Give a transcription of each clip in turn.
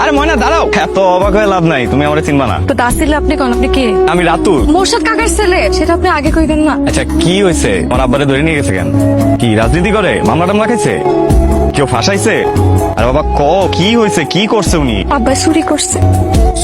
আরে ময়না দাঁড়াও, এত অবাক হয়ে লাভ নাই, তুমি আমার চিনবা না। তো দাসিলে আপনি কোন, আপনি কে? আমি রাতুল। মোরশাদ কাকার ছেলে, সেটা আপনি আগে কইবেন না। আচ্ছা কি হয়েছে? আমার আব্বারে ধরে নিয়ে গেছে কেন? কি রাজনীতি করে? মামলা টামলা খাইছে? কেউ ফাঁসাইছে? আর বাবা কি হয়েছে? কি করছে উনি? আব্বা চুরি করছে।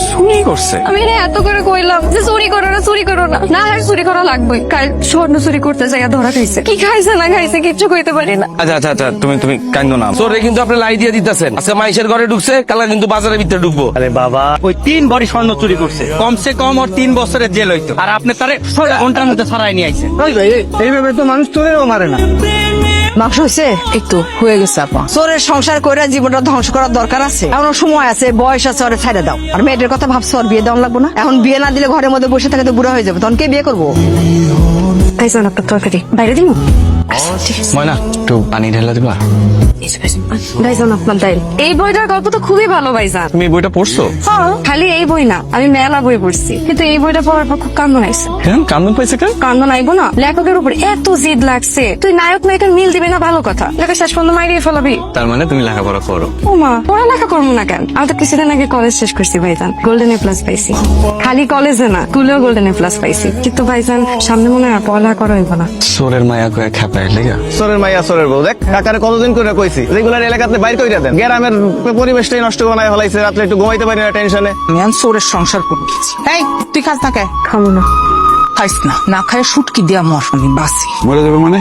চুরি করছে? আমি না এত করে কইলাম যে চুরি করো না, চুরি করো না, না আর চুরি করা লাগবে। কাল স্বর্ণ চুরি করতে যাই ধরা খাইছে। কি খাইছে না খাইছে কিচ্ছু কইতে পারি না। আচ্ছা আচ্ছা আচ্ছা, তুমি কান্দো না। চোরে কিন্তু আপনি লাই দিয়ে দিতেছেন। আজকে মাইশের ঘরে ঢুকছে, কালা কিন্তু বাজারের ভিতরে ঢুকবো। আরে বাবা, ওই 3 ভরি স্বর্ণ চুরি করছে, কমসে কম ওর 3 বছরের জেল হইতো। আর আপনি তারে 16 ঘন্টার মধ্যে ছাড়াই নিয়ে আইছেন। এইভাবে তো মানুষ চোরেও মারে না। মাংস হয়েছে? একটু হয়ে গেছে আপা। চোরের সংসার করে জীবনটা ধ্বংস করার দরকার আছে? এখনো সময় আছে, বয়স আছে, ওরে ছাইড়া দাও। আর মেয়েদের কথা ভাবছো, আর বিয়ে দেওয়া লাগবো না? এখন বিয়ে না দিলে ঘরের মধ্যে বসে থাকে তো বুড়া হয়ে যাবে, তখন কে বিয়ে করবো? ভাইজান আপনার তরকারি বাইরে দিব। ময়না একটু পানি ঢেলা দিবা? ভাইজান আপনার ডাইল। এই বইটার গল্প তো খুবই ভালো ভাইজান। তুমি বইটা পড়ছো? হ্যাঁ, খালি এই বই না, আমি মেলা বই পড়ছি, কিন্তু এই বইটা পড়ার পর খুব কান্দন আইছে। কেন কান্দন পাইছে কেন? কান্দন আইবো না, লেখকের উপর এত জিদ লাগছে। তুই নায়ক নায়িকার মিল দিবি না, ভালো কথা, লেখা শেষ পর্যন্ত মাইরিয়ে ফেলাবি। তার মানে তুমি লেখাপড়া করো? ওমা, পড়ালেখা করবো না কেন? আমি তো কিছুদিন আগে কলেজ শেষ করছি ভাইজান, গোল্ডেন এ প্লাস পাইছি। খালি কলেজে না, স্কুলেও গোল্ডেন এ প্লাস পাইছি। কিন্তু ভাইজান সামনে মনে হয় আর পড়ালেখা করা হইব না। সোরের মায়া কয়ে খেপায় লেগা। সোরের মাইয়া সোরের বউ, দেখ কাকারে কতদিন করে কইছি রেগুলার এলাকাতে বাইর কইরা দেন। গ্রামের পরিবেশটাই নষ্ট বানায় ফেলাইছে, রাত্রে একটু ঘুমাইতে পারি না টেনশনে। আমি আন চোরের সংসার করতেছি। এই তুই খাস না কে? খাবো না। খাইস না, না খায় শুটকি দিয়া মশানি বাসি। মরে যাবে মানে?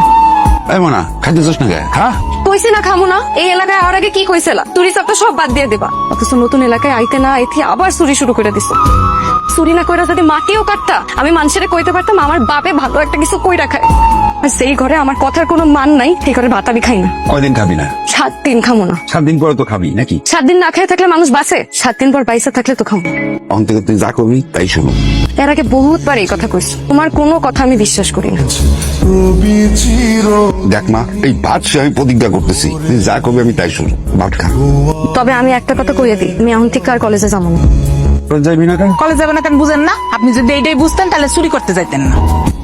এই মনা খাইতে চাস না কে? হ্যাঁ কইছি না খামু না। এই এলাকায় আর আগে কি কইছিলা? চুরি চাপ তো সব বাদ দিয়ে দেবা, অথচ নতুন এলাকায় আইতে না আইতে আবার চুরি শুরু করে দিছো। চুরি না কইরা যদি মাটিও কাটতা, আমি মানুষের কইতে পারতাম আমার বাপে ভালো একটা কিছু কইরা খায়। আর সেই ঘরে আমার কথার কোনো মান নাই, সেই ঘরে ভাত আমি খাই না। কয়দিন খাবি না? 7 দিন খামো না। 7 দিন পরে তো খাবি নাকি? 7 দিন না খেয়ে থাকলে মানুষ বাঁচে? 7 দিন পর বাইসে থাকলে তো খামো। অন্তত তুই যা করবি তাই শুনো। এর আগে বহুতবার এই কথা কইছো, তোমার কোনো কথা আমি বিশ্বাস করি না। দেখ মা, এই ভাত সে আমি প্রতিজ্ঞা করতেছি, তুই যা করবি আমি তাই শুনো। ভাত খা। তবে আমি একটা কথা কইয়ে দিই, আমি এখন থেকে আর কলেজে যাবো না। যাবি না কেন? কলেজ যাবে না কেন বুঝেন না? আপনি যদি এইটাই বুঝতেন তাহলে চুরি করতে যাইতেন না।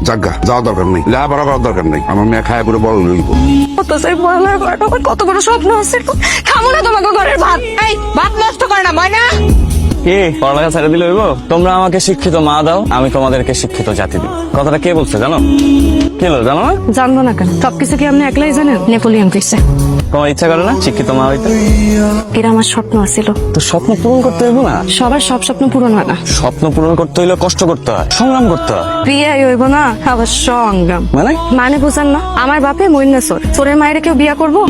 যাজ্ঞা যাওয়ার দরকার নেই, লেখাপড়া করার দরকার নেই। আমার মেয়ে খায় পুরো বড় হইব। কত বড় স্বপ্ন আছে, খামো না তোমাকে ঘরের ভাত। এই ভাত নষ্ট করে না ময়না। কে পড়ালেখা ছেড়ে দিলে হইব? তোমরা আমাকে শিক্ষিত মা দাও, আমি তোমাদেরকে শিক্ষিত জাতি দিই। কথাটা কে বলছে জানো? কে বলছে জানো না? জানবো না কেন? সবকিছু কি আপনি একলাই জানেন? নেপোলিয়ন কইছে। তোমার ইচ্ছা করে না শিক্ষিত মা হইতে? এটা আমার স্বপ্ন আছিল। তো স্বপ্ন পূরণ করতে হইব না? সবার সব স্বপ্ন পূরণ হয় না। স্বপ্ন পূরণ করতে হইলে কষ্ট করতে হয়, সংগ্রাম করতে হয়। বিয়ে হইব না, আবার সংগ্রাম। মানে মানে বুঝেন না? আমার বাপে মইনা চোর, চোরের মায়ের কেউ বিয়া করবো?